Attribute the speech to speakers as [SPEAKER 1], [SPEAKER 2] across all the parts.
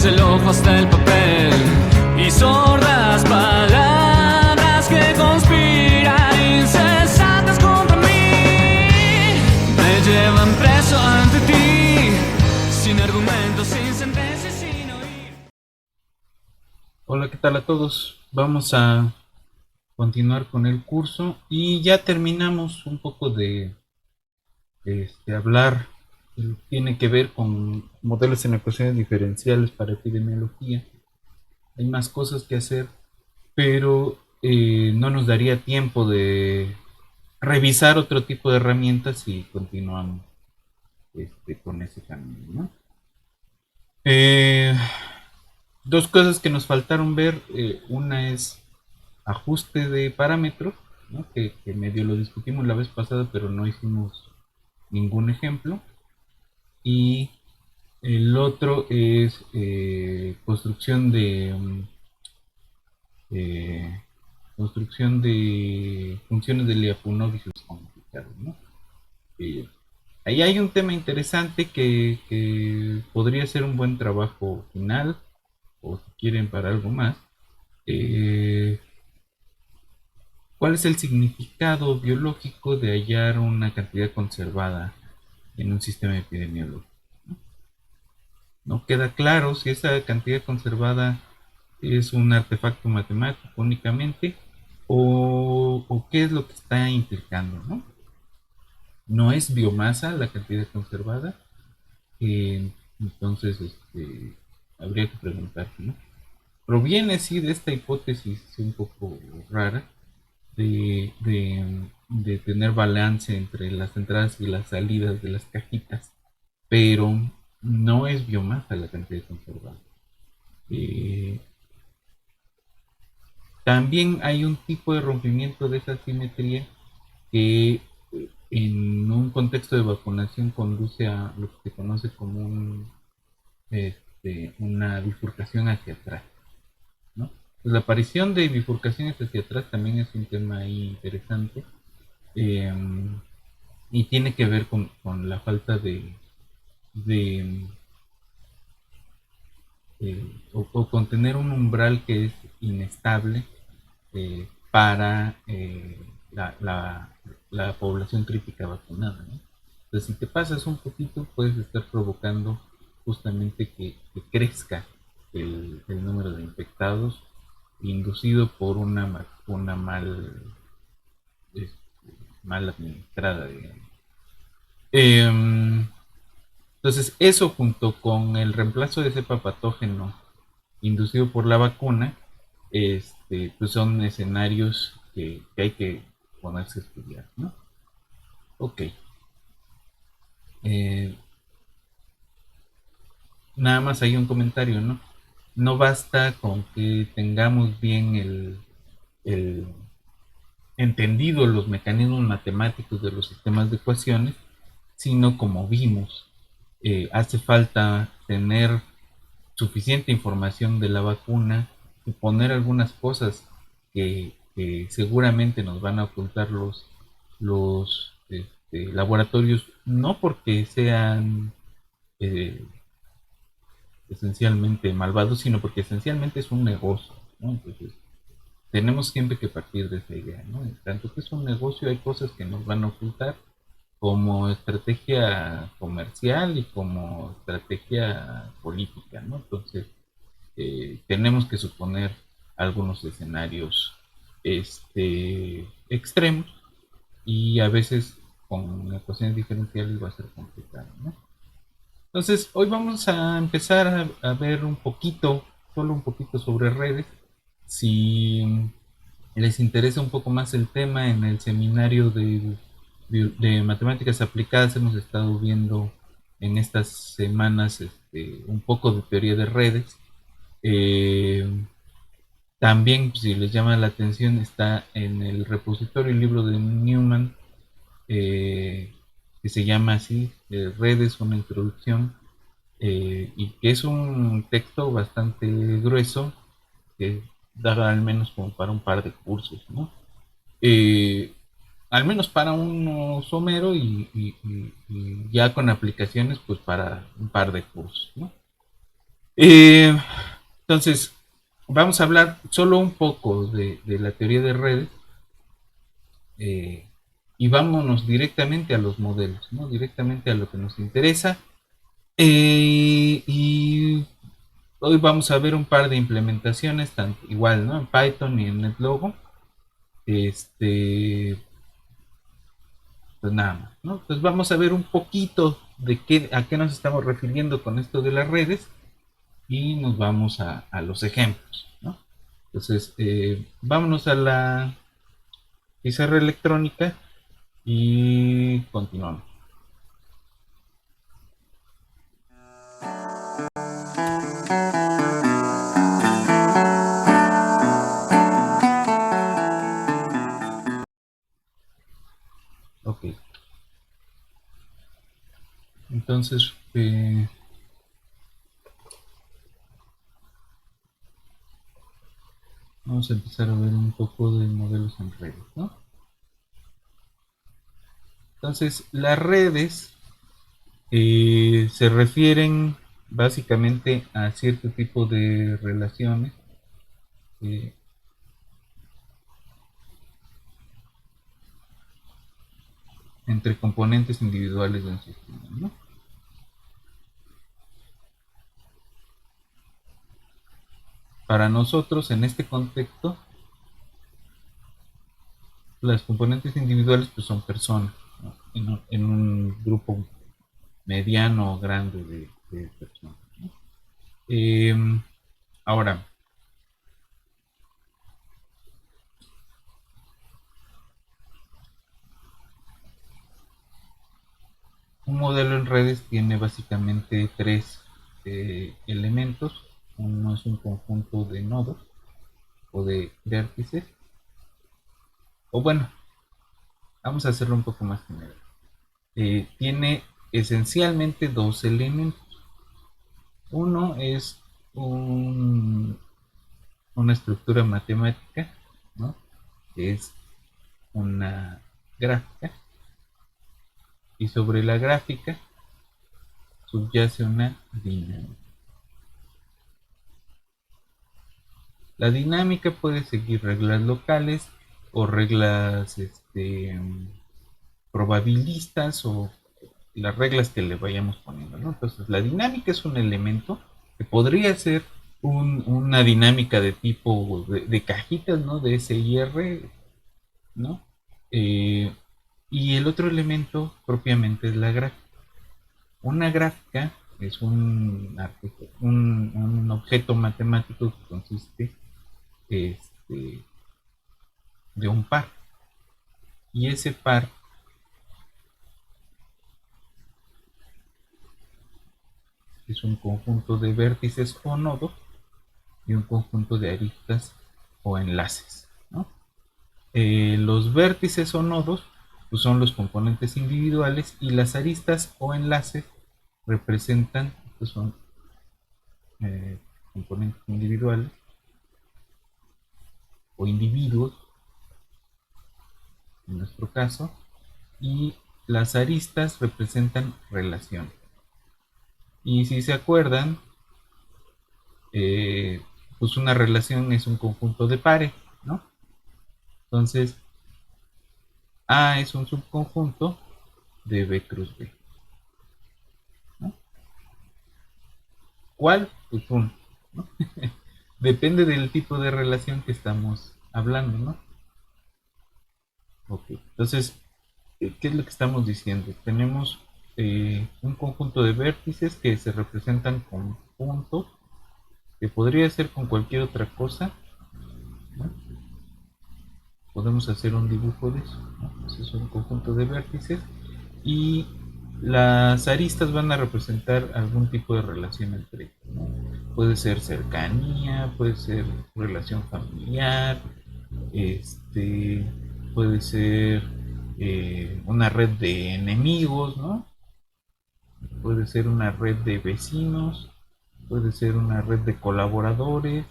[SPEAKER 1] desde el ojo hasta el papel, y sordas palabras que conspiran incesantes contra mí, me llevan preso ante ti, sin argumentos, sin sentencias, sin oír.
[SPEAKER 2] Hola, ¿qué tal a todos? Vamos a continuar con el curso y ya terminamos un poco de hablar. Tiene que ver con modelos en ecuaciones diferenciales para epidemiología. Hay más cosas que hacer, pero no nos daría tiempo de revisar otro tipo de herramientas si continuamos con ese camino, ¿no? Eh, Dos cosas que nos faltaron ver. Una es ajuste de parámetros, ¿no? Que medio lo discutimos la vez pasada, pero no hicimos ningún ejemplo. Y el otro es eh, construcción de funciones de Lyapunov y sus complicados, ¿no? Eh, Ahí hay un tema interesante que podría ser un buen trabajo final, o si quieren para algo más. Eh, ¿Cuál es el significado biológico de hallar una cantidad conservada en un sistema epidemiológico? No queda claro si esa cantidad conservada es un artefacto matemático únicamente o qué es lo que está implicando, ¿no? No es biomasa la cantidad conservada, entonces habría que preguntarse, ¿no? Proviene sí de esta hipótesis un poco rara de tener balance entre las entradas y las salidas de las cajitas, pero no es biomasa la cantidad conservada. Eh, También hay un tipo de rompimiento de esa simetría que en un contexto de vacunación conduce a lo que se conoce como una bifurcación hacia atrás, ¿no? Pues la aparición de bifurcaciones hacia atrás también es un tema ahí interesante, eh, y tiene que ver con la falta de o con tener un umbral que es inestable para la población crítica vacunada, ¿no? Entonces, si te pasas un poquito, puedes estar provocando justamente que crezca el número de infectados inducido por una vacuna este, mal administrada, digamos. Entonces, eso junto con el reemplazo de cepa patógeno inducido por la vacuna, pues son escenarios que hay que ponerse a estudiar, ¿no? Ok. Eh, Nada más hay un comentario, ¿no? No basta con que tengamos bien el entendido los mecanismos matemáticos de los sistemas de ecuaciones, sino como vimos, hace falta tener suficiente información de la vacuna y poner algunas cosas que seguramente nos van a ocultar los laboratorios, no porque sean eh, esencialmente malvados, sino porque esencialmente es un negocio, ¿no? Entonces, tenemos siempre que partir de esa idea, ¿no? Tanto que es un negocio, hay cosas que nos van a ocultar como estrategia comercial y como estrategia política, ¿no? Entonces, tenemos que suponer algunos escenarios extremos y a veces con ecuaciones diferenciales va a ser complicado, ¿no? Entonces, hoy vamos a empezar a ver un poquito, solo un poquito sobre redes. Si les interesa un poco más el tema, en el seminario de matemáticas aplicadas hemos estado viendo en estas semanas un poco de teoría de redes. Eh, También, si les llama la atención, está en el repositorio el libro de Newman, eh, que se llama así, Redes, una introducción, y que es un texto bastante grueso, que da al menos como para un par de cursos, ¿no? Eh, Al menos para un somero y ya con aplicaciones, pues para un par de cursos, ¿no? Eh, entonces, vamos a hablar solo un poco de la teoría de redes, eh, y vámonos directamente a los modelos, ¿no? Directamente a lo que nos interesa. Y hoy vamos a ver un par de implementaciones, tanto igual, ¿no? En Python y en NetLogo. Este, pues nada más, ¿no? Pues vamos a ver un poquito de a qué nos estamos refiriendo con esto de las redes y nos vamos a los ejemplos, ¿no? Entonces, vámonos a la pizarra electrónica y continuamos. Ok, entonces vamos a empezar a ver un poco de modelos en redes, ¿no? Entonces, las redes se refieren básicamente a cierto tipo de relaciones eh, entre componentes individuales de un sistema, ¿no? Para nosotros, en este contexto, las componentes individuales pues, son personas, ¿no? En un grupo mediano o grande de personas, ¿no? Eh, ahora, un modelo en redes tiene básicamente tres elementos. Uno es un conjunto de nodos o de vértices. O bueno, vamos a hacerlo un poco más general. Tiene esencialmente dos elementos. Uno es un, una estructura matemática, ¿no? Que es una gráfica, y sobre la gráfica subyace una dinámica. La dinámica puede seguir reglas locales o reglas probabilistas o las reglas que le vayamos poniendo, ¿no? Entonces, la dinámica es un elemento que podría ser una dinámica de tipo de cajitas, ¿no? De SIR, ¿no? Eh, y el otro elemento propiamente es la gráfica. Una gráfica es un objeto matemático que consiste este, de un par. Y ese par es un conjunto de vértices o nodos y un conjunto de aristas o enlaces, ¿no? Los vértices o nodos pues son los componentes individuales y las aristas o enlaces representan, pues son eh, componentes individuales o individuos en nuestro caso, y las aristas representan relaciones. Y si se acuerdan, eh, pues una relación es un conjunto de pares, ¿no? Entonces, A es un subconjunto de B cruz B, ¿no? ¿Cuál? Pues uno, ¿no? Depende del tipo de relación que estamos hablando, ¿no? Ok, entonces, ¿qué es lo que estamos diciendo? Tenemos un conjunto de vértices que se representan con puntos, que podría ser con cualquier otra cosa, ¿no? Podemos hacer un dibujo de eso, ¿no? Ese es un conjunto de vértices y las aristas van a representar algún tipo de relación entre ellos, ¿no? Puede ser cercanía, puede ser relación familiar, este, puede ser una red de enemigos, ¿no? Puede ser una red de vecinos, puede ser una red de colaboradores,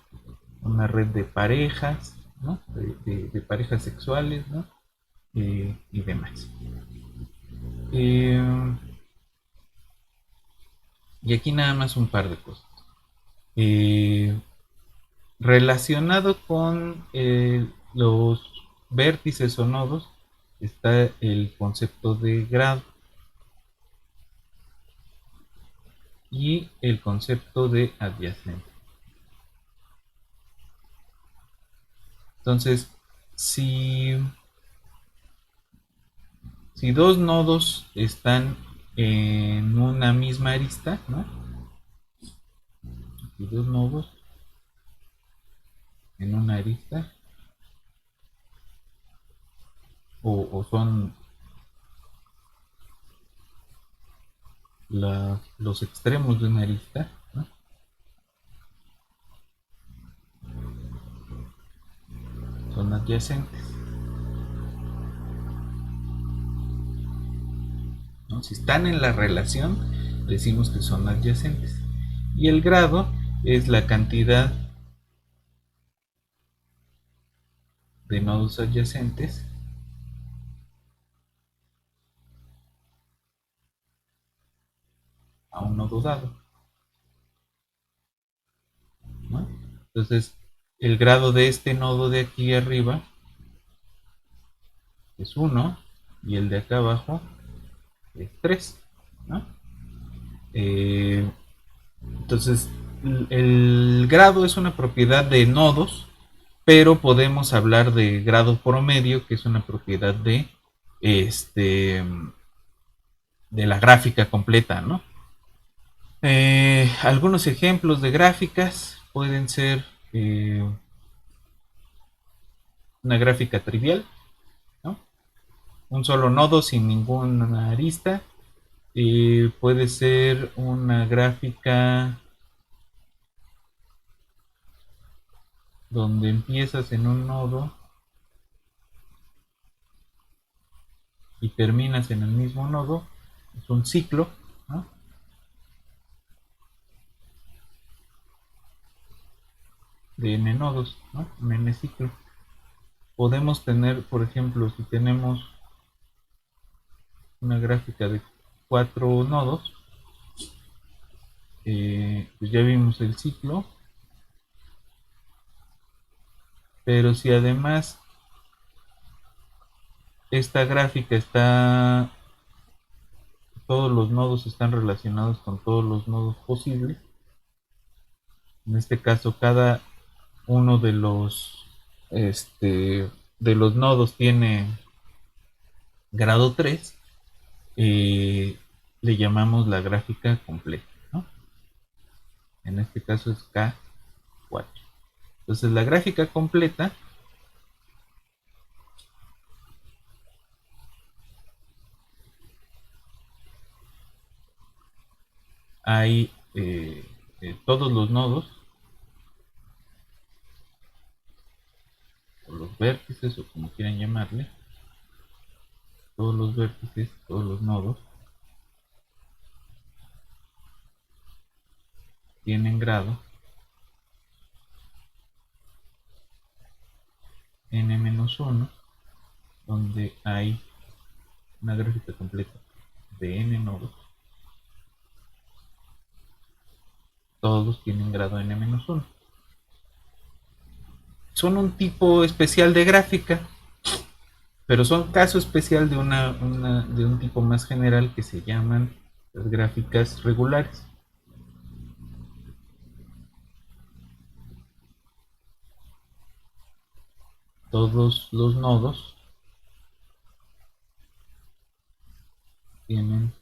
[SPEAKER 2] una red de parejas, ¿no? De parejas sexuales, ¿no? Y demás. Eh, y aquí nada más un par de cosas. Eh, Relacionado con los vértices o nodos está el concepto de grado y el concepto de adyacente. Entonces, si, si dos nodos están en una misma arista, ¿no? Si dos nodos en una arista o son los extremos de una arista, ¿no? Son adyacentes, ¿no? Si están en la relación, decimos que son adyacentes. Y el grado es la cantidad de nodos adyacentes a un nodo dado, ¿no? Entonces, el grado de este nodo de aquí arriba es 1 y el de acá abajo es 3, ¿no? Eh, entonces, el grado es una propiedad de nodos, pero podemos hablar de grado promedio, que es una propiedad este, de la gráfica completa, ¿no? Algunos ejemplos de gráficas pueden ser una gráfica trivial, ¿no? Un solo nodo sin ninguna arista. Puede ser una gráfica donde empiezas en un nodo y terminas en el mismo nodo. Es un ciclo, ¿no? De n nodos, ¿no? Un n ciclo. Podemos tener, por ejemplo, si tenemos una gráfica de 4 nodos, pues ya vimos el ciclo, pero si además esta gráfica está, todos los nodos están relacionados con todos los nodos posibles, en este caso cada uno de los nodos tiene grado 3, le llamamos la gráfica completa, ¿no? En este caso es K4. Entonces la gráfica completa hay todos los nodos, o los vértices, o como quieran llamarle, todos los vértices, todos los nodos, tienen grado n-1, donde hay una gráfica completa de n nodos, todos tienen grado n-1. Son un tipo especial de gráfica, pero son caso especial de, de un tipo más general que se llaman las gráficas regulares. Todos los nodos tienen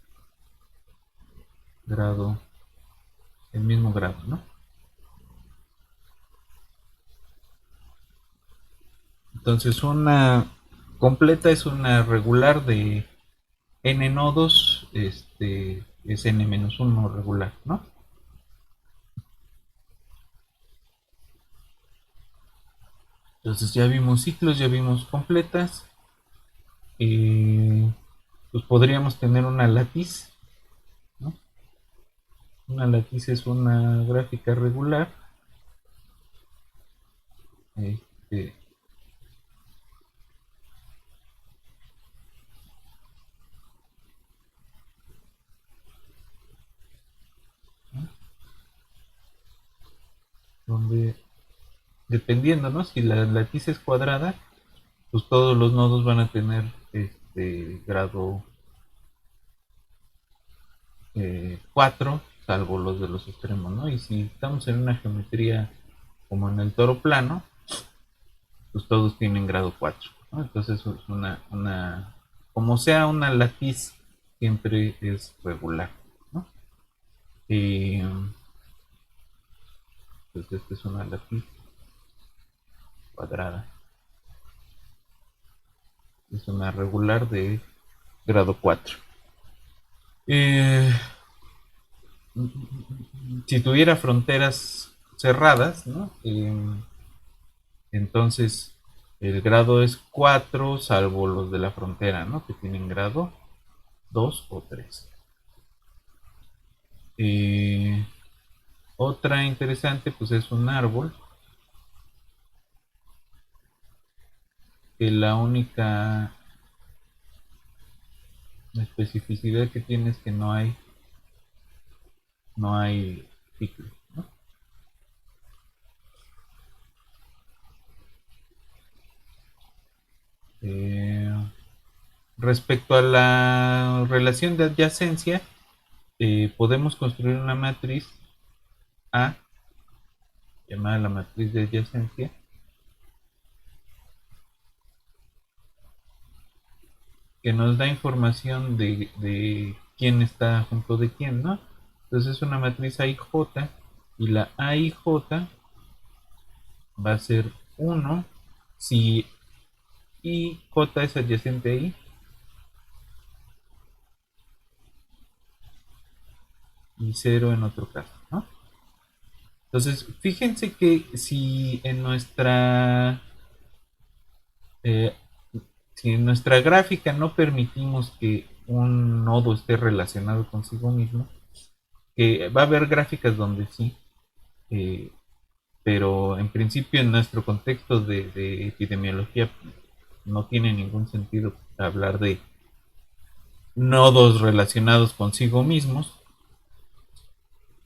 [SPEAKER 2] grado, el mismo grado, ¿no? Entonces una completa es una regular de n nodos, es n-1 regular, ¿no? Entonces ya vimos ciclos, ya vimos completas. Pues podríamos tener una latiz, ¿no? Una latiz es una gráfica regular. Este, donde dependiendo, ¿no? Si la latiz es cuadrada, pues todos los nodos van a tener grado 4, salvo los de los extremos, ¿no? Y si estamos en una geometría como en el toro plano, pues todos tienen grado 4, ¿no? Entonces es como sea una latiz, siempre es regular, ¿no? Y pues esta es una latiz cuadrada, es una regular de grado 4. Eh, si tuviera fronteras cerradas, ¿no? Entonces el grado es 4, salvo los de la frontera, ¿no? Que tienen grado 2 o 3. Otra interesante, pues es un árbol, que la única especificidad que tiene es que no hay ciclo, ¿no? Eh, Respecto a la relación de adyacencia, podemos construir una matriz A, llamada la matriz de adyacencia, que nos da información de quién está junto de quién, ¿no? Entonces es una matriz AIJ, y la AIJ va a ser 1 si IJ es adyacente a I, y 0 en otro caso, ¿no? Entonces, fíjense que eh, si en nuestra gráfica no permitimos que un nodo esté relacionado consigo mismo, que va a haber gráficas donde sí, eh, pero en principio en nuestro contexto de epidemiología no tiene ningún sentido hablar de nodos relacionados consigo mismos.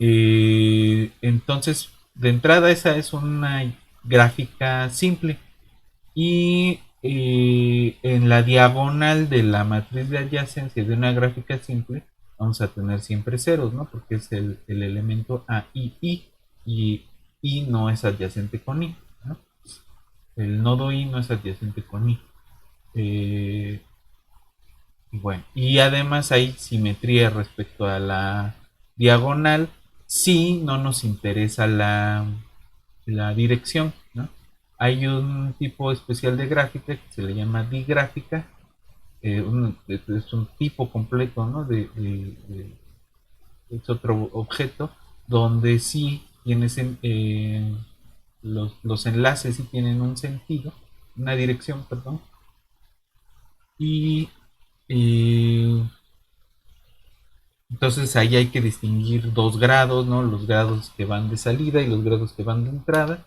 [SPEAKER 2] Entonces, de entrada esa es una gráfica simple, y en la diagonal de la matriz de adyacencia de una gráfica simple vamos a tener siempre ceros, ¿no? Porque es el elemento A y I no es adyacente con I, ¿no? El nodo I no es adyacente con I. Bueno, y además hay simetría respecto a la diagonal si no nos interesa la dirección, ¿no? Hay un tipo especial de gráfica que se le llama digráfica, es un tipo completo, ¿no? Es otro objeto donde sí tienes los enlaces sí tienen un sentido, una dirección, perdón, y, y entonces ahí hay que distinguir dos grados, ¿no? Los grados que van de salida y los grados que van de entrada,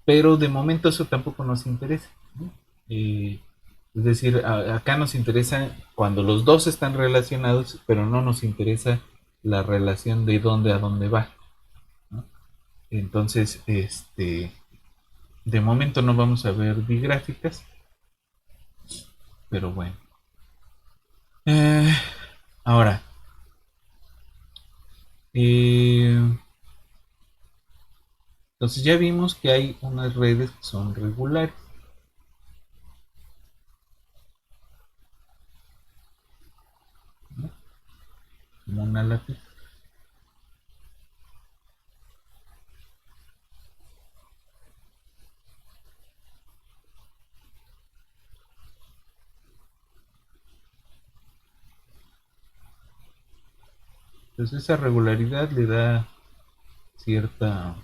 [SPEAKER 2] pero de momento eso tampoco nos interesa, ¿no? Es decir, acá nos interesa cuando los dos están relacionados, pero no nos interesa la relación de dónde a dónde va, ¿no? Entonces, de momento no vamos a ver bigráficas, pero bueno. Eh, Ahora, eh, entonces ya vimos que hay unas redes que son regulares, ¿no? Como una lápiz. Entonces esa regularidad le da cierta,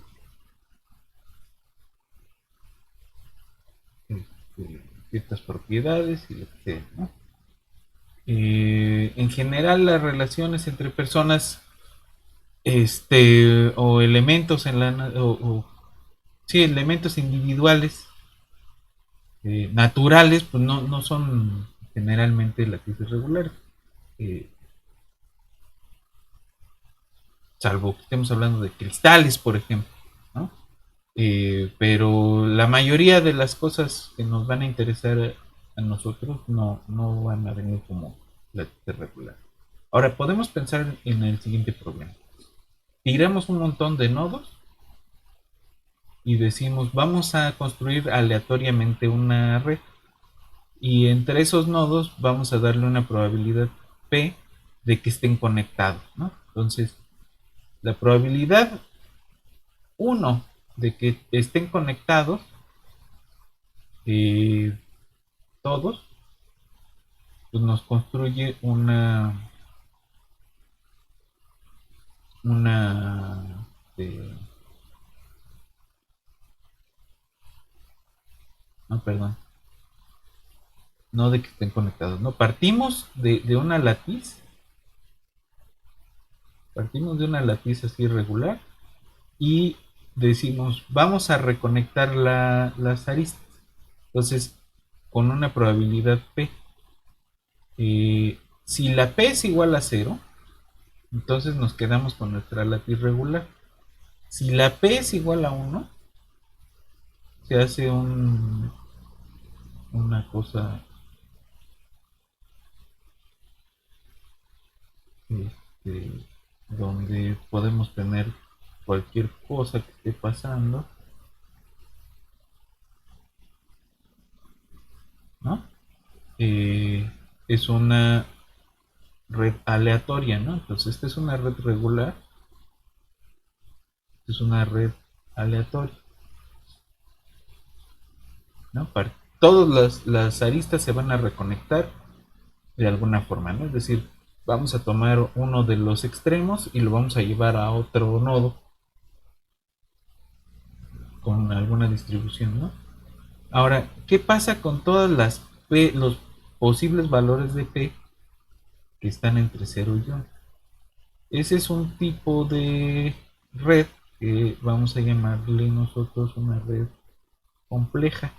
[SPEAKER 2] ciertas propiedades y lo que sea, ¿no? En general las relaciones entre personas, o elementos sí, elementos individuales, naturales, pues no son generalmente lápices regulares, eh, salvo que estemos hablando de cristales, por ejemplo, ¿no? Pero la mayoría de las cosas que nos van a interesar a nosotros no van a venir como latices regular. Ahora, podemos pensar en el siguiente problema. Tiramos un montón de nodos y decimos, vamos a construir aleatoriamente una red. Y entre esos nodos vamos a darle una probabilidad P de que estén conectados, ¿no? Entonces, la probabilidad uno de que estén conectados eh, todos, pues nos construye una no, perdón, no de que estén conectados, no, partimos de una latiz así regular y decimos, vamos a reconectar las aristas. Entonces, con una probabilidad P, si la P es igual a cero, entonces nos quedamos con nuestra latiz regular. Si la P es igual a uno, se hace una cosa este, donde podemos tener cualquier cosa que esté pasando, ¿no? Es una red aleatoria, ¿no? Entonces, esta es una red regular, esta es una red aleatoria, ¿no? Todas las aristas se van a reconectar de alguna forma, ¿no? Es decir, vamos a tomar uno de los extremos y lo vamos a llevar a otro nodo con alguna distribución, ¿no? Ahora, ¿qué pasa con todas los posibles valores de P que están entre 0 y 1? Ese es un tipo de red que vamos a llamarle nosotros una red compleja,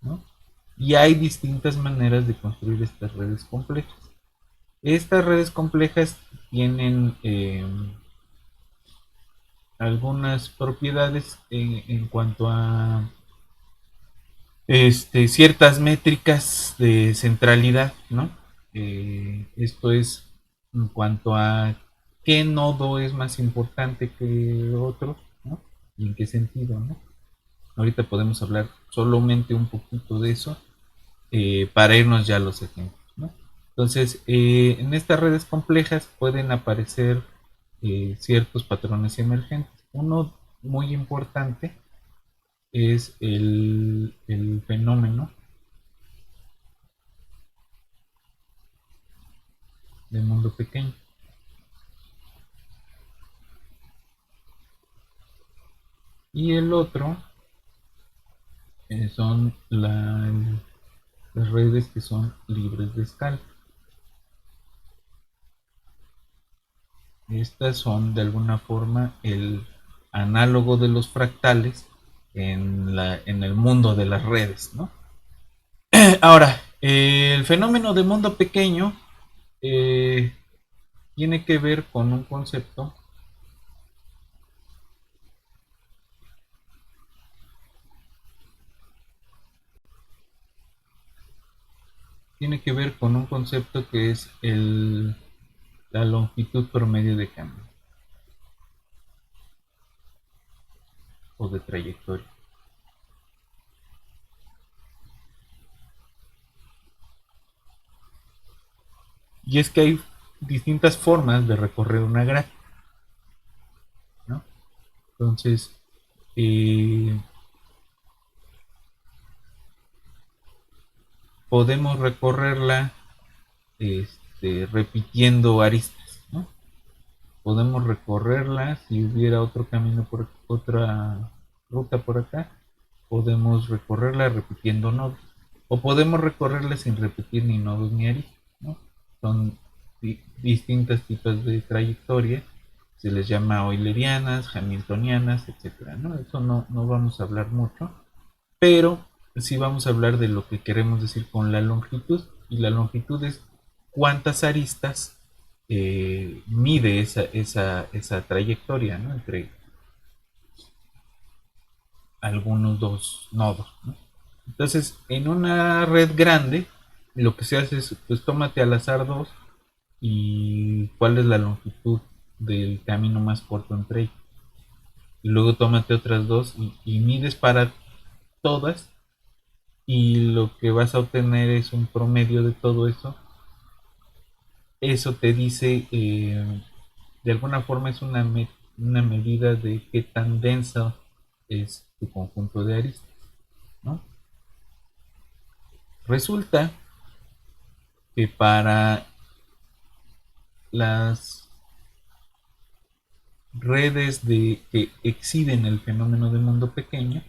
[SPEAKER 2] ¿no? Y hay distintas maneras de construir estas redes complejas. Estas redes complejas tienen algunas propiedades en cuanto a ciertas métricas de centralidad, ¿no? Esto es en cuanto a qué nodo es más importante que otro, ¿no? Y en qué sentido, ¿no? Ahorita podemos hablar solamente un poquito de eso para irnos ya a los ejemplos, ¿no? Entonces, en estas redes complejas pueden aparecer ciertos patrones emergentes. Uno muy importante es el fenómeno del mundo pequeño. Y el otro son las redes que son libres de escala. Estas son de alguna forma el análogo de los fractales en el mundo de las redes, ¿no? Ahora, el fenómeno de mundo pequeño eh, tiene que ver con un concepto que es la longitud promedio de cambio o de trayectoria. Y es que hay distintas formas de recorrer una gráfica, ¿no? Entonces, eh, podemos recorrerla repitiendo aristas, ¿no? Podemos recorrerla si hubiera otro camino por otra ruta por acá, podemos recorrerla repitiendo nodos o podemos recorrerla sin repetir ni nodos ni aristas, ¿no? Son distintos tipos de trayectoria, se les llama eulerianas, hamiltonianas, etcétera, ¿no? Eso no vamos a hablar mucho, pero sí vamos a hablar de lo que queremos decir con la longitud, y la longitud es cuántas aristas mide esa trayectoria, ¿no? Entre algunos dos nodos, ¿no? Entonces, en una red grande, lo que se hace es, pues tómate al azar dos y cuál es la longitud del camino más corto entre ellos. Y luego tómate otras dos y mides para todas y lo que vas a obtener es un promedio de todo eso. Eso te dice, de alguna forma es una medida de qué tan densa es tu conjunto de aristas, ¿no? Resulta que para las redes que exhiben el fenómeno de mundo pequeño,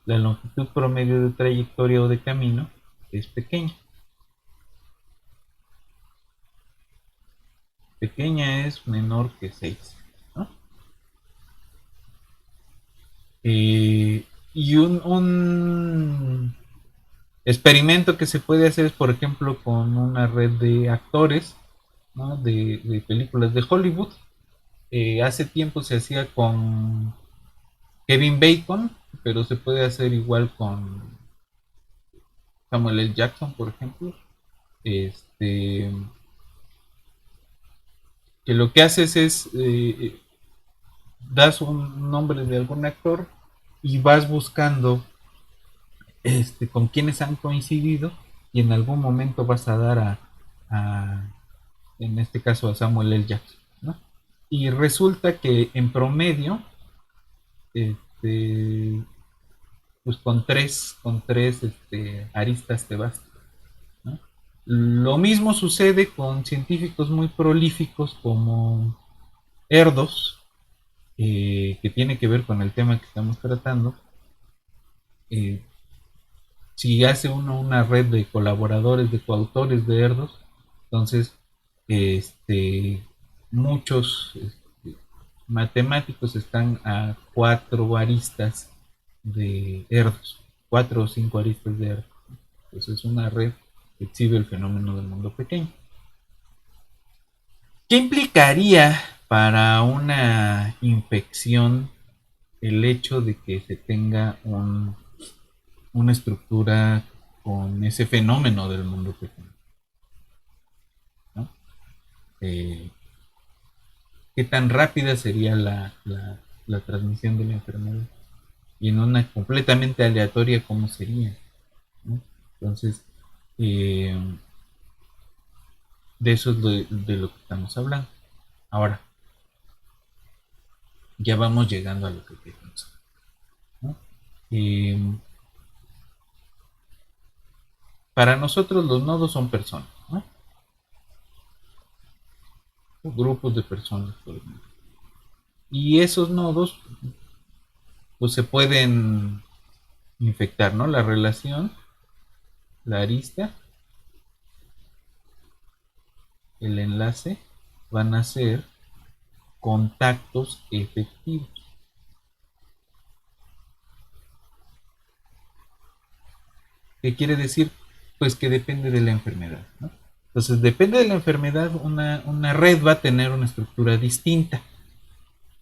[SPEAKER 2] la longitud promedio de trayectoria o de camino es pequeña. Pequeña es menor que 6, ¿no? Y un experimento que se puede hacer es, por ejemplo, con una red de actores, ¿no? De películas de Hollywood. Hace tiempo se hacía con Kevin Bacon, pero se puede hacer igual con Samuel L. Jackson, por ejemplo. Este, que lo que haces es das un nombre de algún actor y vas buscando con quienes han coincidido y en algún momento vas a dar a en este caso a Samuel L. Jackson, ¿no? Y resulta que en promedio, este, pues con tres aristas te basta, ¿no? Lo mismo sucede con científicos muy prolíficos como Erdos, que tiene que ver con el tema que estamos tratando. Eh, si hace uno una red de colaboradores, de coautores de Erdos, entonces muchos matemáticos están a 4 aristas de Erdos, 4 o 5 aristas de Erdos. Entonces es una red que exhibe el fenómeno del mundo pequeño. ¿Qué implicaría para una infección el hecho de que se tenga una estructura con ese fenómeno del mundo pequeño, ¿no? Eh, ¿Qué tan rápida sería la transmisión de la enfermedad? Y en una completamente aleatoria, ¿cómo sería? ¿No? Entonces, eh, de eso es de lo que estamos hablando. Ahora, ya vamos llegando a lo que queremos, ¿no? Eh, para nosotros los nodos son personas, ¿no? Grupos de personas, por ejemplo. Y esos nodos pues se pueden infectar, ¿no? La relación, la arista, el enlace van a ser contactos efectivos. ¿Qué quiere decir? Pues que depende de la enfermedad, ¿no? Entonces, depende de la enfermedad, una red va a tener una estructura distinta.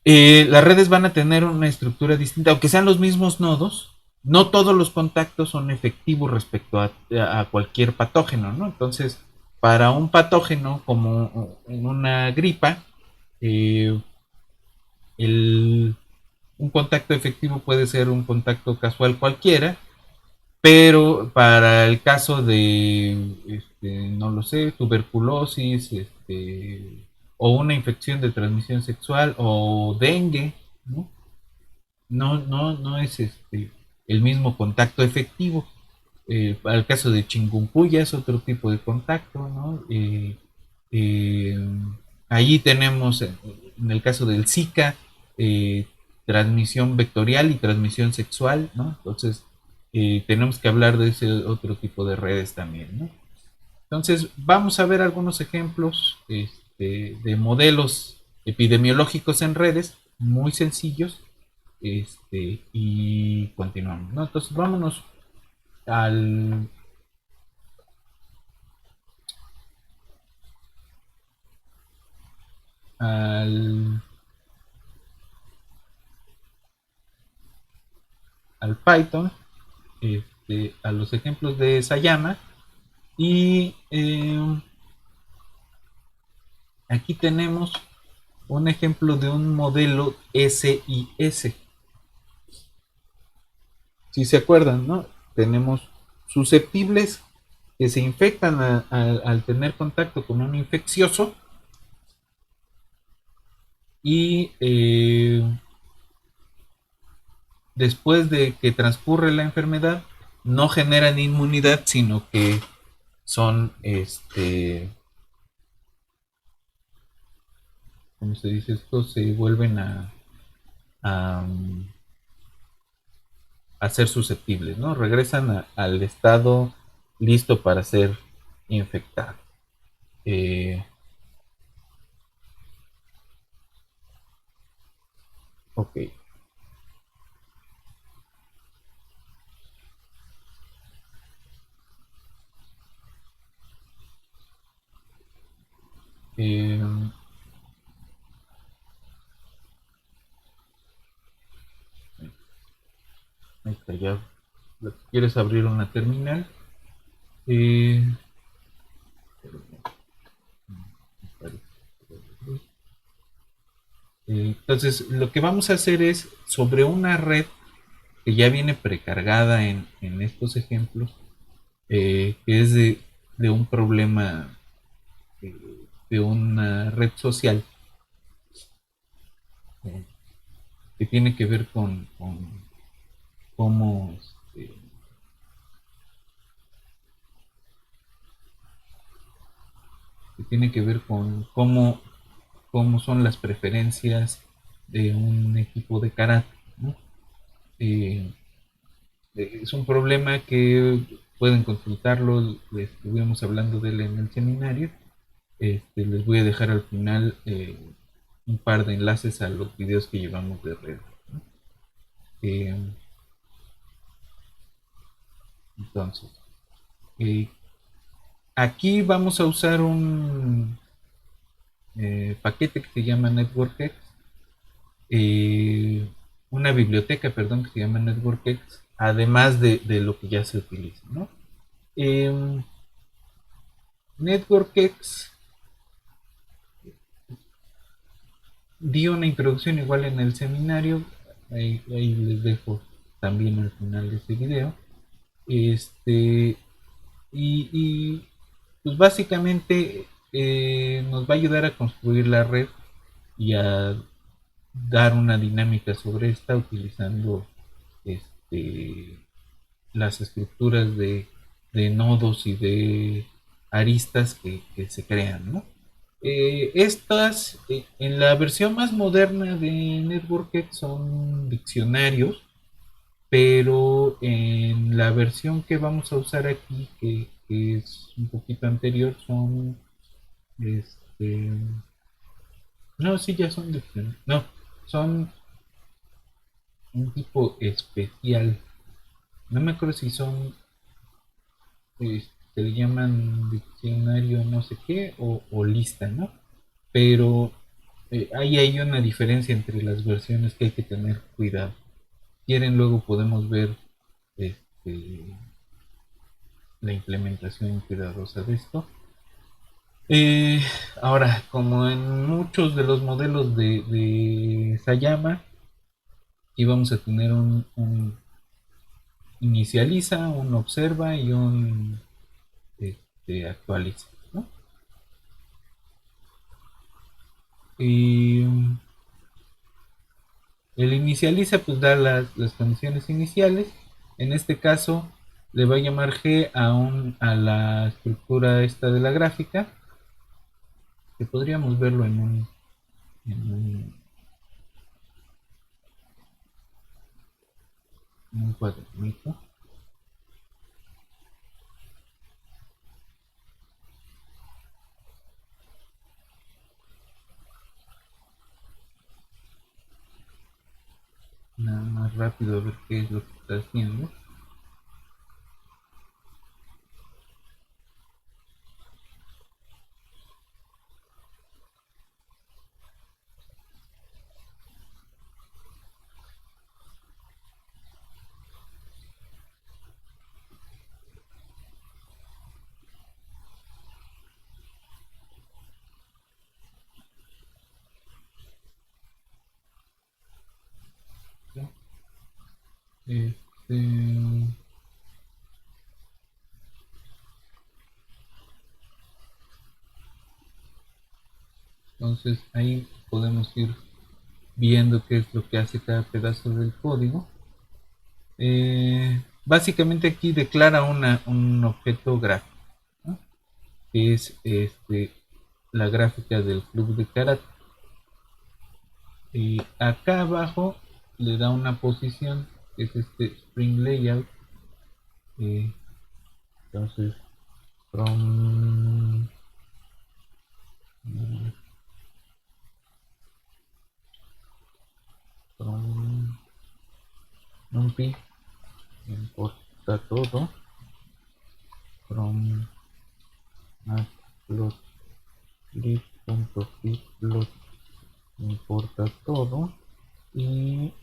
[SPEAKER 2] Las redes van a tener una estructura distinta, aunque sean los mismos nodos, no todos los contactos son efectivos respecto a cualquier patógeno, ¿no? Entonces, para un patógeno como en una gripa, eh, el, un contacto efectivo puede ser un contacto casual cualquiera, pero para el caso de, no lo sé, tuberculosis, o una infección de transmisión sexual o dengue, ¿no? No es el mismo contacto efectivo. Para el caso de chikungunya es otro tipo de contacto, ¿no? Eh, Allí tenemos, en el caso del Zika, eh, transmisión vectorial y transmisión sexual, ¿no? Entonces, tenemos que hablar de ese otro tipo de redes también, ¿no? Entonces, vamos a ver algunos ejemplos de modelos epidemiológicos en redes, muy sencillos, y continuamos, ¿no? Entonces, vámonos al, al, al Python, a los ejemplos de Sayama. Y aquí tenemos un ejemplo de un modelo SIS. Si se acuerdan, ¿no? Tenemos susceptibles que se infectan al tener contacto con un infeccioso y después de que transcurre la enfermedad no generan inmunidad, sino que son, ¿cómo se dice esto? Se vuelven a, a ser susceptibles, ¿no? Regresan al estado listo para ser infectado. Eh, ok. Eh, ahí está, ya. ¿Quieres abrir una terminal? Eh, entonces, lo que vamos a hacer es sobre una red que ya viene precargada en estos ejemplos, que es de un problema eh, de una red social eh, que tiene que ver con cómo, que tiene que ver con cómo son las preferencias de un equipo de karate, ¿no? Eh, es un problema que pueden consultarlo, estuvimos hablando de él en el seminario. Les voy a dejar al final un par de enlaces a los videos que llevamos de red, ¿no? Eh, entonces, eh, aquí vamos a usar un paquete que se llama NetworkX, una biblioteca, perdón, que se llama NetworkX, además de lo que ya se utiliza, ¿no? Eh, NetworkX dio una introducción igual en el seminario, ahí les dejo también al final de este video. Este, y pues básicamente nos va a ayudar a construir la red y a dar una dinámica sobre esta utilizando este, las estructuras de nodos y de aristas que se crean, ¿no? Estas, en la versión más moderna de NetworkX son diccionarios, pero en la versión que vamos a usar aquí, que es un poquito anterior, son, este, no, sí, ya son diccionarios, no, son un tipo especial, no me acuerdo si son, se le llaman diccionario no sé qué o lista, ¿no? Pero ahí hay una diferencia entre las versiones que hay que tener cuidado. Quieren, luego podemos ver este, la implementación cuidadosa de esto. Eh, Ahora, como en muchos de los modelos de Sayama, aquí vamos a tener un inicializa, un observa y un actualiza, ¿no? Y el inicializa pues da las condiciones iniciales. En este caso le va a llamar G a la estructura esta de la gráfica, que podríamos verlo en un cuadernito. Nada más rápido a ver qué es lo que está haciendo. Este, entonces ahí podemos ir viendo qué es lo que hace cada pedazo del código. Básicamente aquí declara un objeto gráfico, ¿no? Que es la gráfica del club de karate. Y acá abajo le da una posición, que es este Spring Layout. eh, entonces, from, from numpy importa todo, from matplotlib.pyplot importa todo y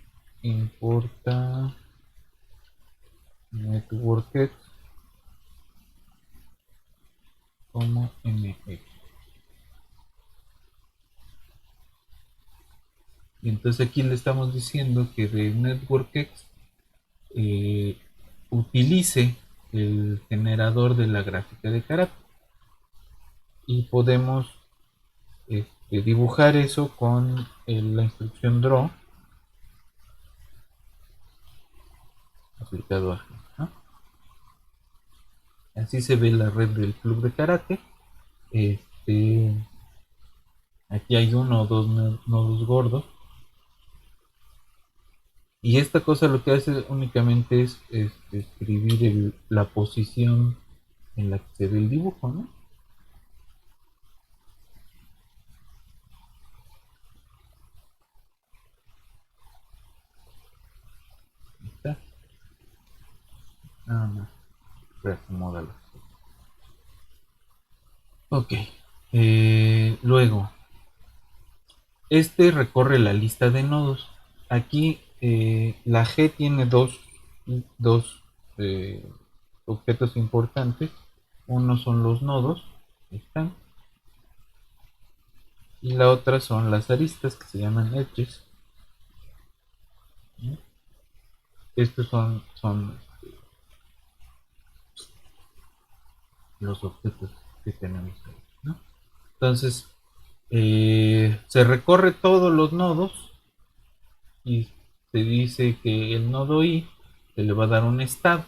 [SPEAKER 2] importa networked como mx. Y entonces aquí le estamos diciendo que de networkx utilice el generador de la gráfica de carácter y podemos dibujar eso con la instrucción draw aplicado a, ¿no? Así se ve la red del club de karate. Aquí hay uno o dos nodos gordos y esta cosa lo que hace únicamente es escribir la posición en la que se ve el dibujo, ¿no? Ahí está. Nada más reacomódalo. Ok. Luego, recorre la lista de nodos. Aquí la G tiene dos eh, objetos importantes. Uno son los nodos, están, y la otra son las aristas que se llaman edges. Estos son los objetos que tenemos ahí, ¿no? Entonces, se recorre todos los nodos y se dice que el nodo i se le va a dar un estado,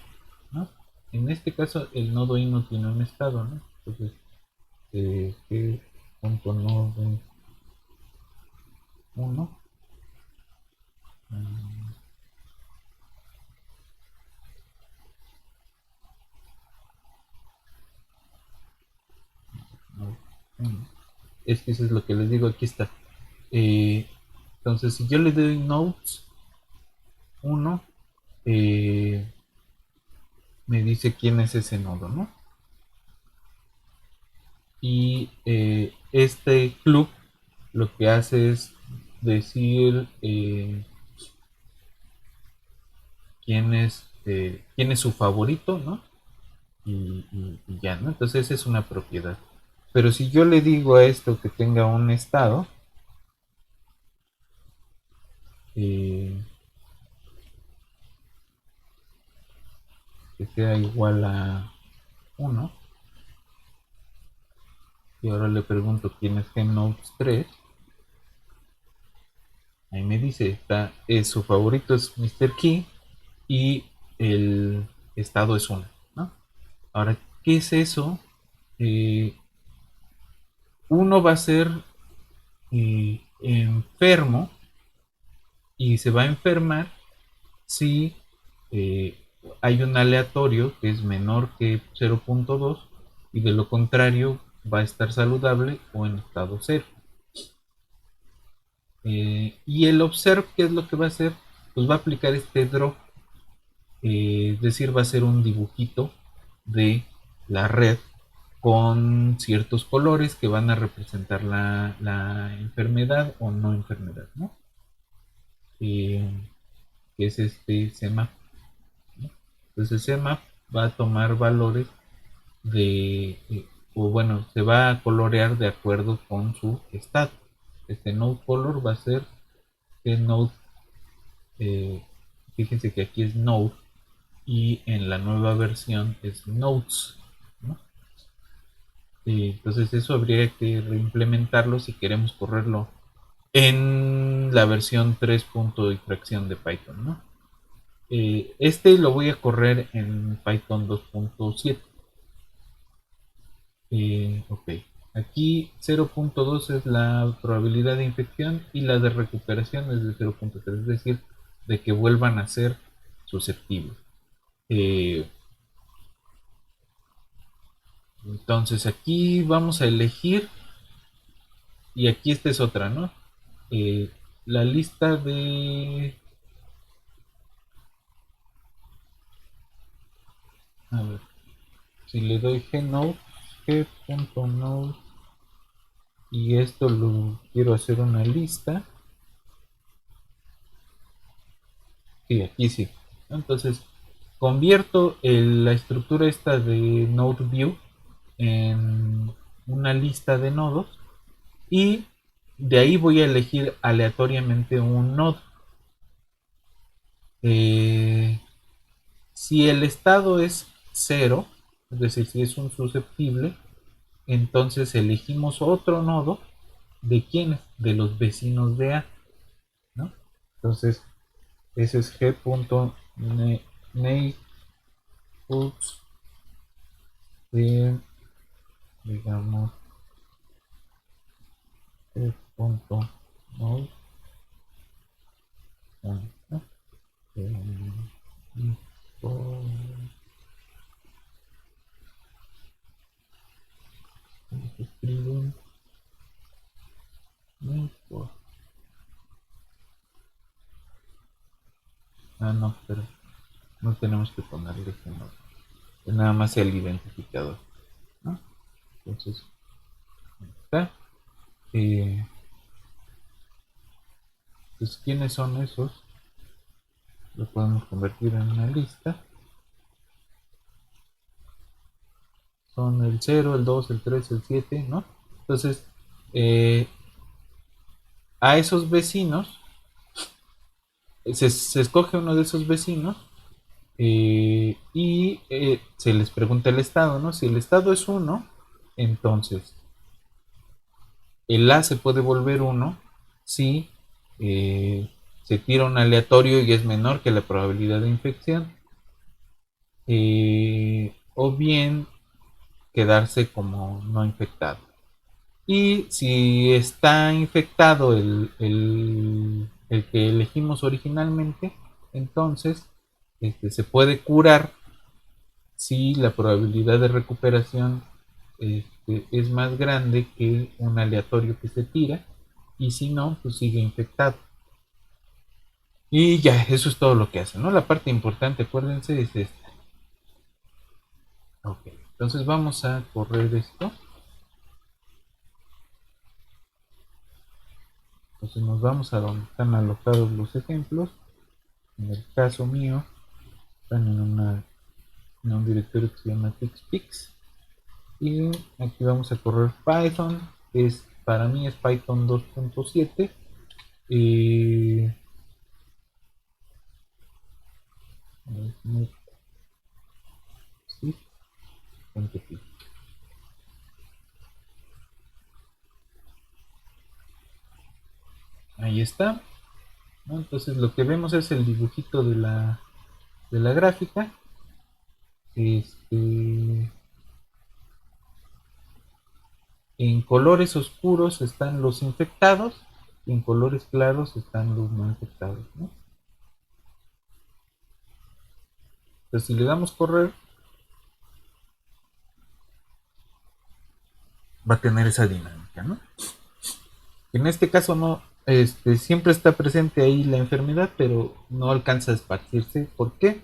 [SPEAKER 2] ¿no? En este caso, el nodo i no tiene un estado, ¿no? Entonces, ¿qué punto nodo 1? Es que eso es lo que les digo, aquí está. Entonces, si yo le doy nodes 1, me dice quién es ese nodo, ¿no? Y este club lo que hace es decir quién es su favorito, ¿no? Y ya, ¿no? Entonces esa es una propiedad. Pero si yo le digo a esto que tenga un estado, eh, que sea igual a 1, y ahora le pregunto quién es GNodes 3, ahí me dice, su favorito es Mr. Key y el estado es 1, ¿no? Ahora, ¿qué es eso? Uno va a ser enfermo y se va a enfermar si eh, hay un aleatorio que es menor que 0.2 y de lo contrario va a estar saludable o en estado 0. Y el observe, ¿qué es lo que va a hacer? Pues va a aplicar este draw, es decir, va a ser un dibujito de la red con ciertos colores que van a representar la enfermedad o no enfermedad, ¿no? Que es este CMAP, ¿no? Entonces CMAP va a tomar valores o bueno, se va a colorear de acuerdo con su estado. Este node color va a ser el node que fíjense que aquí es Node y en la nueva versión es Nodes, ¿no? Entonces eso habría que reimplementarlo si queremos correrlo en la versión 3. Y fracción de Python, ¿no? Este lo voy a correr en Python 2.7. Ok. Aquí 0.2 es la probabilidad de infección y la de recuperación es de 0.3, es decir, de que vuelvan a ser susceptibles. Entonces aquí vamos a elegir, y aquí esta es otra, ¿no? La lista de... A ver, si le doy gnode, g.node, y esto lo quiero hacer una lista. Sí, aquí sí. Entonces, convierto la estructura esta de node view en una lista de nodos y de ahí voy a elegir aleatoriamente un nodo. Si el estado es 0, es decir, si es un susceptible, entonces elegimos otro nodo de quiénes, de los vecinos de A, ¿no? Entonces, ese es g.neighbors de, digamos, g.node, ¿no? Y por, ¿cómo se escribe? Por, no, pero no tenemos que ponerle ese nodo, es nada más el identificador, ¿no? Entonces, ahí está. Pues, ¿quiénes son esos? Lo podemos convertir en una lista. Son el 0, el 2, el 3, el 7, ¿no? Entonces, a esos vecinos, se escoge uno de esos vecinos y se les pregunta el estado, ¿no? Si el estado es 1, entonces el A se puede volver 1 si se tira un aleatorio y es menor que la probabilidad de infección, o bien quedarse como no infectado. Y si está infectado el que elegimos originalmente, entonces se puede curar si la probabilidad de recuperación es más grande que un aleatorio que se tira, y si no, pues sigue infectado. Y ya, eso es todo lo que hace, ¿no? La parte importante, acuérdense, es esta. Ok, entonces vamos a correr esto. Entonces nos vamos a donde están alojados los ejemplos. En el caso mío, están en un directorio que se llama Pixpix. Y aquí vamos a correr Python. Para mí es Python 2.7. Sí, ahí está, ¿no? Entonces lo que vemos es el dibujito de la gráfica. En colores oscuros están los infectados y en colores claros están los no infectados, ¿no? Entonces si le damos correr, va a tener esa dinámica, ¿no? En este caso no, siempre está presente ahí la enfermedad, pero no alcanza a esparcirse. ¿Por qué?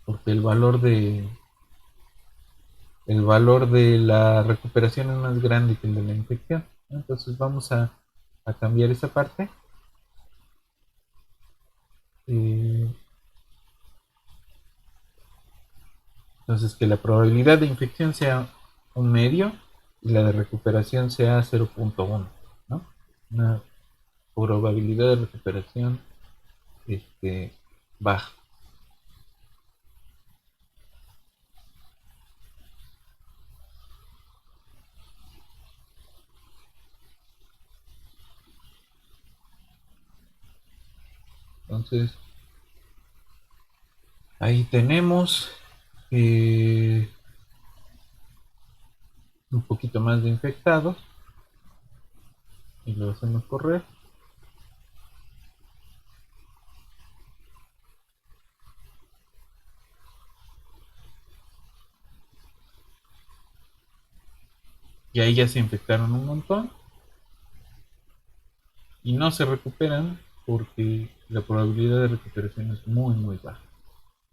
[SPEAKER 2] Porque el valor de la recuperación es más grande que el de la infección. Entonces vamos a cambiar esa parte. Entonces que la probabilidad de infección sea un medio y la de recuperación sea 0.1, ¿no? probabilidad de recuperación baja. Entonces, ahí tenemos un poquito más de infectados y lo hacemos correr. Y ahí ya se infectaron un montón y no se recuperan porque la probabilidad de recuperación es muy muy baja,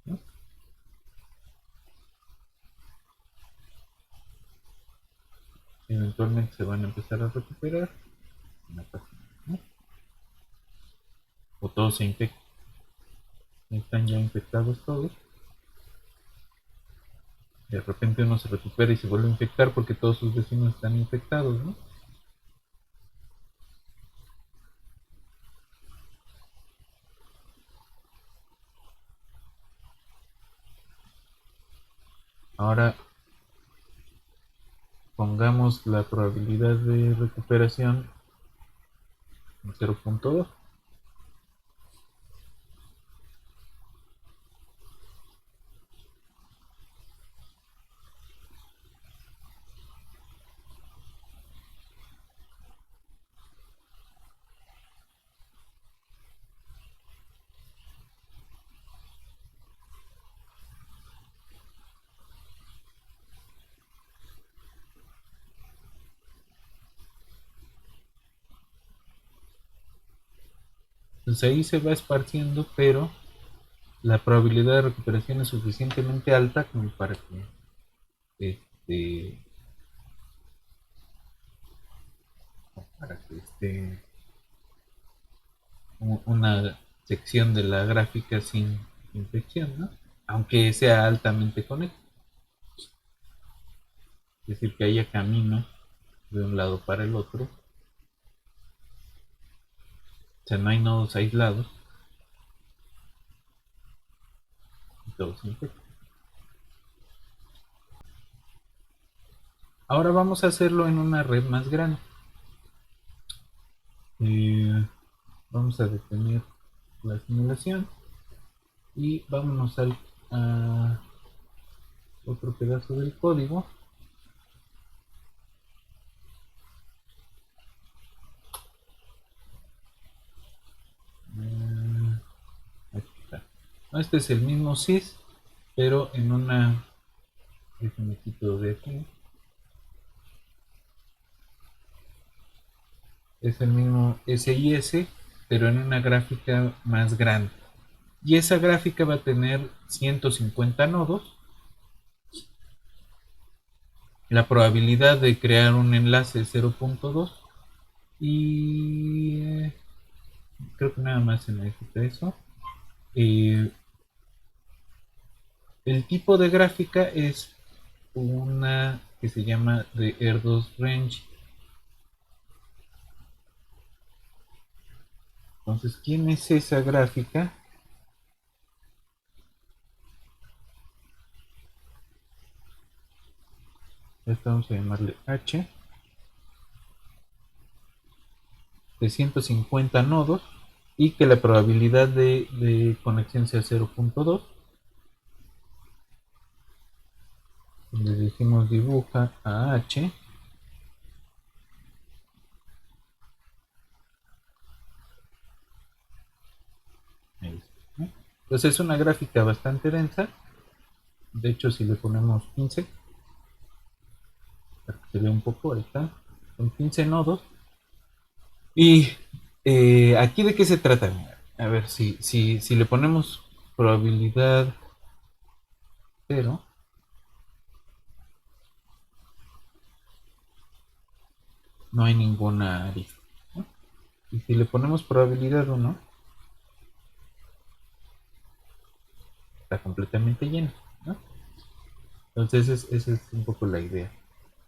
[SPEAKER 2] ¿no? Eventualmente se van a empezar a recuperar, no pasa nada, ¿no? O todos se infectan, están ya infectados todos, de repente uno se recupera y se vuelve a infectar porque todos sus vecinos están infectados, ¿no? Ahora pongamos la probabilidad de recuperación en 0.2. Entonces ahí se va esparciendo, pero la probabilidad de recuperación es suficientemente alta como este, para que una sección de la gráfica sin infección, ¿no? Aunque sea altamente conectada, es decir, que haya camino de un lado para el otro, o sea, no hay nodos aislados y todos se infectan. Ahora vamos a hacerlo en una red más grande. Vamos a detener la simulación y vámonos a otro pedazo del código. Aquí está. Este es el mismo sys, pero en una... Déjenme quito de aquí. Es el mismo SIS, pero en una gráfica más grande. Y esa gráfica va a tener 150 nodos. La probabilidad de crear un enlace es 0.2. Y creo que nada más se necesita eso. Eh, el tipo de gráfica es una que se llama de Erdos Range. Entonces, ¿quién es esa gráfica? Esta vamos a llamarle H, de 150 nodos, y que la probabilidad de conexión sea 0.2. Le decimos dibuja a H. Entonces es una gráfica bastante densa. De hecho, si le ponemos 15, para que se vea un poco, ahí está, con 15 nodos. Y aquí de qué se trata. A ver, si le ponemos probabilidad 0, no hay ninguna arista, ¿no? Y si le ponemos probabilidad 1, está completamente lleno, ¿no? Entonces esa es un poco la idea.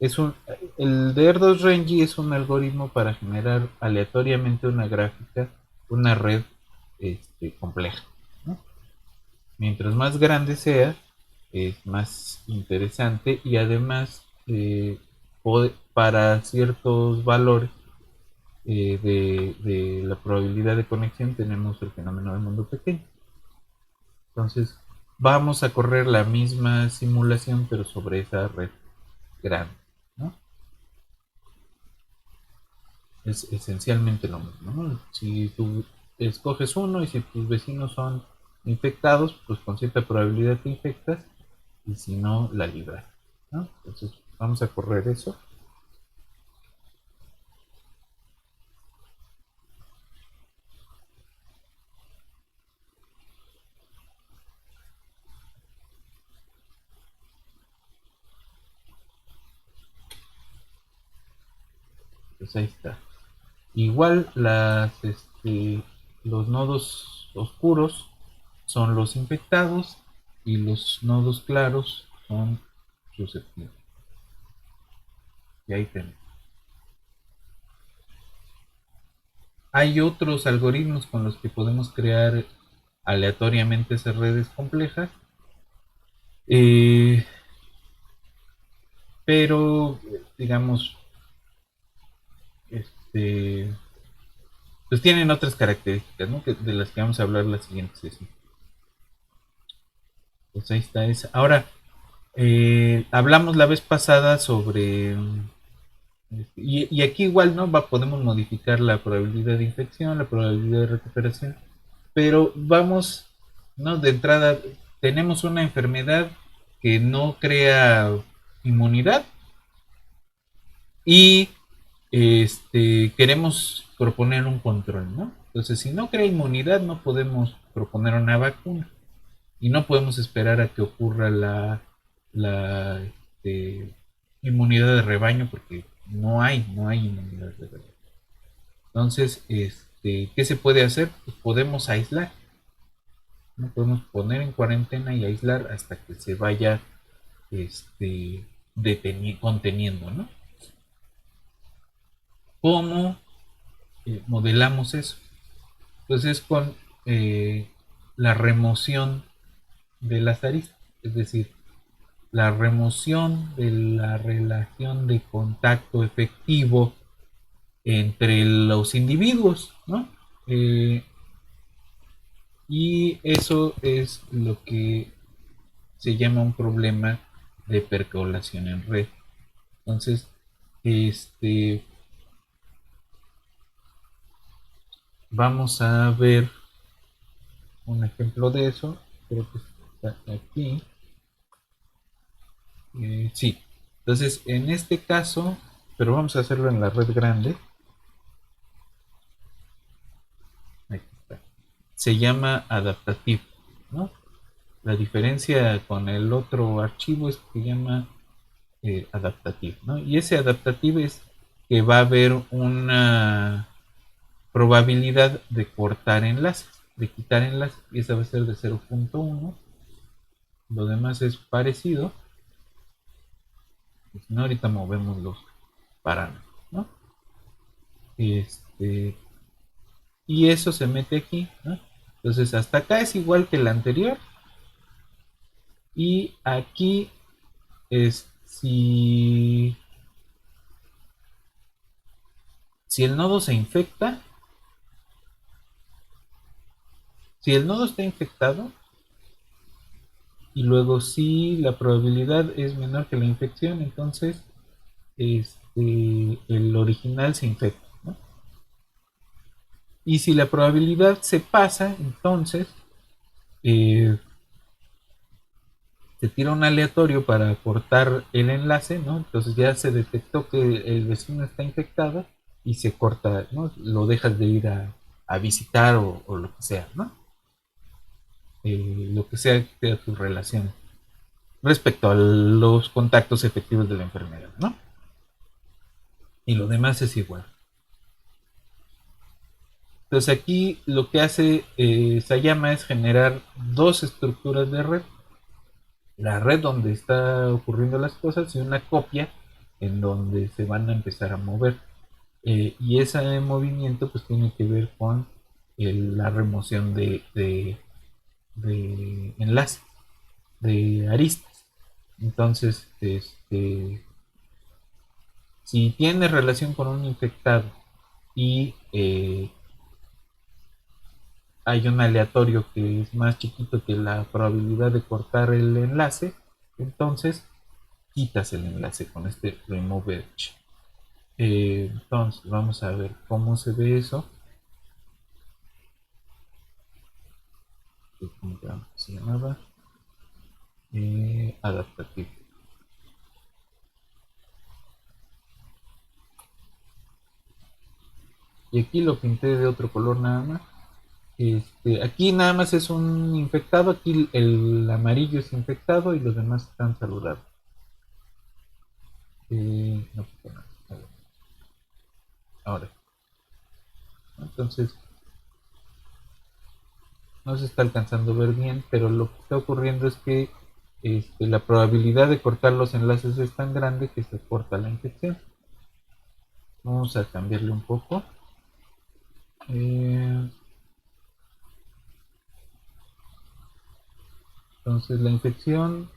[SPEAKER 2] Es un, el de R2Renji es un algoritmo para generar aleatoriamente una gráfica, una red compleja, ¿no? Mientras más grande sea, es más interesante y además para ciertos valores de la probabilidad de conexión tenemos el fenómeno del mundo pequeño. Entonces vamos a correr la misma simulación pero sobre esa red grande, ¿no? Es esencialmente lo mismo, ¿no? Si tú escoges uno y si tus vecinos son infectados, pues con cierta probabilidad te infectas y si no, la libras, ¿no? Entonces vamos a correr eso. Pues ahí está. Igual los nodos oscuros son los infectados y los nodos claros son susceptibles. Y ahí tenemos. Hay otros algoritmos con los que podemos crear aleatoriamente esas redes complejas, eh, pero digamos, este, pues tienen otras características, ¿no? De las que vamos a hablar la siguiente sesión. Pues ahí está esa. Ahora, hablamos la vez pasada sobre y aquí igual no podemos modificar la probabilidad de infección, la probabilidad de recuperación, pero vamos, no de entrada tenemos una enfermedad que no crea inmunidad y queremos proponer un control, ¿no? Entonces, si no crea inmunidad, no podemos proponer una vacuna y no podemos esperar a que ocurra la inmunidad de rebaño porque no hay inmunidad de rebaño. Entonces, ¿qué se puede hacer? Pues podemos aislar, no podemos poner en cuarentena y aislar hasta que se vaya conteniendo, ¿no? ¿Cómo modelamos eso? Entonces, con la remoción de las aristas, es decir, la remoción de la relación de contacto efectivo entre los individuos, ¿no? Y eso es lo que se llama un problema de percolación en red. Entonces, vamos a ver un ejemplo de eso. Creo que está aquí. Sí. Entonces, en este caso, pero vamos a hacerlo en la red grande. Aquí está. Se llama adaptativo, ¿no? La diferencia con el otro archivo es que se llama adaptativo, ¿no? Y ese adaptativo es que va a haber una probabilidad de cortar enlaces, de quitar enlaces, y esa va a ser de 0.1. Lo demás es parecido. Pues no, ahorita movemos los parámetros, ¿no? Y eso se mete aquí, ¿no? Entonces hasta acá es igual que el anterior. Y aquí es si el nodo se infecta, si el nodo está infectado y luego si la probabilidad es menor que la infección, entonces el original se infecta, ¿no? Y si la probabilidad se pasa, entonces eh, se tira un aleatorio para cortar el enlace, ¿no? Entonces ya se detectó que el vecino está infectado y se corta, ¿no? Lo dejas de ir a visitar o lo que sea, ¿no? Lo que sea de tu relación respecto a los contactos efectivos de la enfermedad, ¿no? Y lo demás es igual. Entonces aquí lo que hace Sayama es generar dos estructuras de red. La red donde está ocurriendo las cosas y una copia en donde se van a empezar a mover. Y ese movimiento pues tiene que ver con la remoción de enlaces, de aristas. Entonces, si tiene relación con un infectado y hay un aleatorio que es más chiquito que la probabilidad de cortar el enlace, entonces quitas el enlace con este remove edge. Entonces vamos a ver cómo se ve eso. ¿Cómo se llamaba? Adaptativo. Y aquí lo pinté de otro color nada más. Aquí nada más es un infectado, aquí el amarillo es infectado y los demás están saludables. No, ahora, entonces no se está alcanzando a ver bien, pero lo que está ocurriendo es que la probabilidad de cortar los enlaces es tan grande que se corta la infección. Vamos a cambiarle un poco. Entonces la infección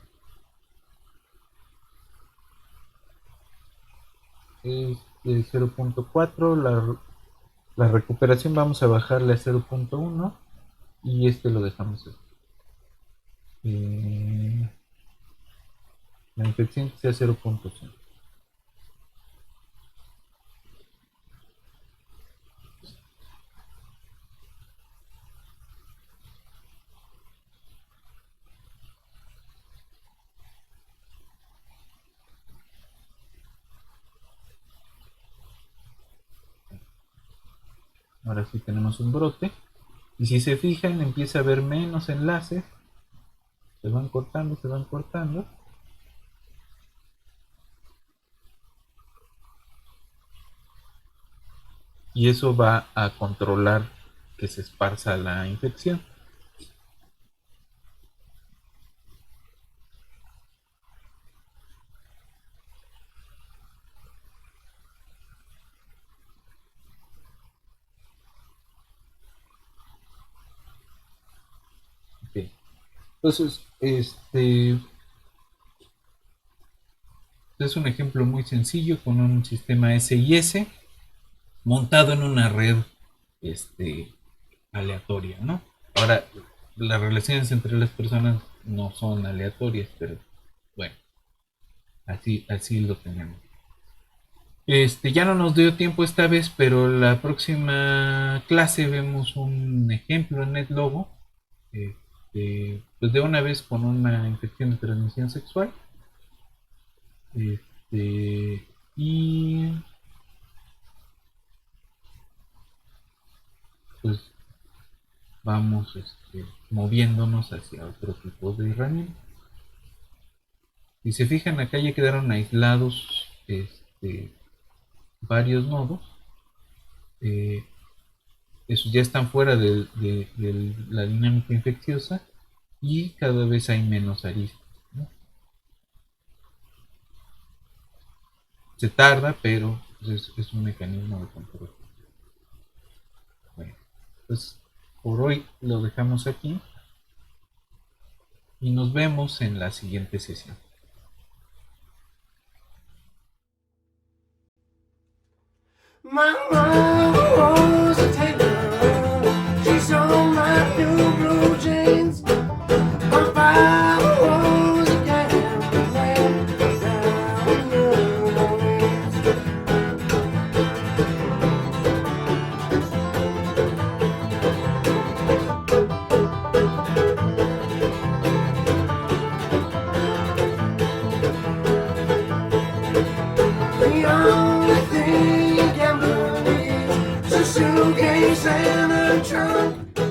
[SPEAKER 2] es de 0.4, la recuperación vamos a bajarle a 0.1 y lo dejamos así. La infección que sea 0.5. Ahora sí tenemos un brote. Y si se fijan, empieza a haber menos enlaces. Se van cortando, se van cortando. Y eso va a controlar que se esparza la infección. Okay. Entonces, es un ejemplo muy sencillo con un sistema SIS montado en una red aleatoria, ¿no? Ahora, las relaciones entre las personas no son aleatorias, pero bueno, así lo tenemos. Ya no nos dio tiempo esta vez, pero la próxima clase vemos un ejemplo en NetLogo, pues de una vez con una infección de transmisión sexual. Y pues vamos moviéndonos hacia otro tipo de herramienta. Si se fijan, acá ya quedaron aislados varios nodos. Esos ya están fuera de la dinámica infecciosa y cada vez hay menos aristas, ¿no? Se tarda, pero es un mecanismo de control. Bueno, pues por hoy lo dejamos aquí y nos vemos en la siguiente sesión.
[SPEAKER 3] My mama was a tailor. She sewed my new blue jeans. My father was a gambler down in New Orleans. The only thing a gambler needs is a suitcase and a trunk.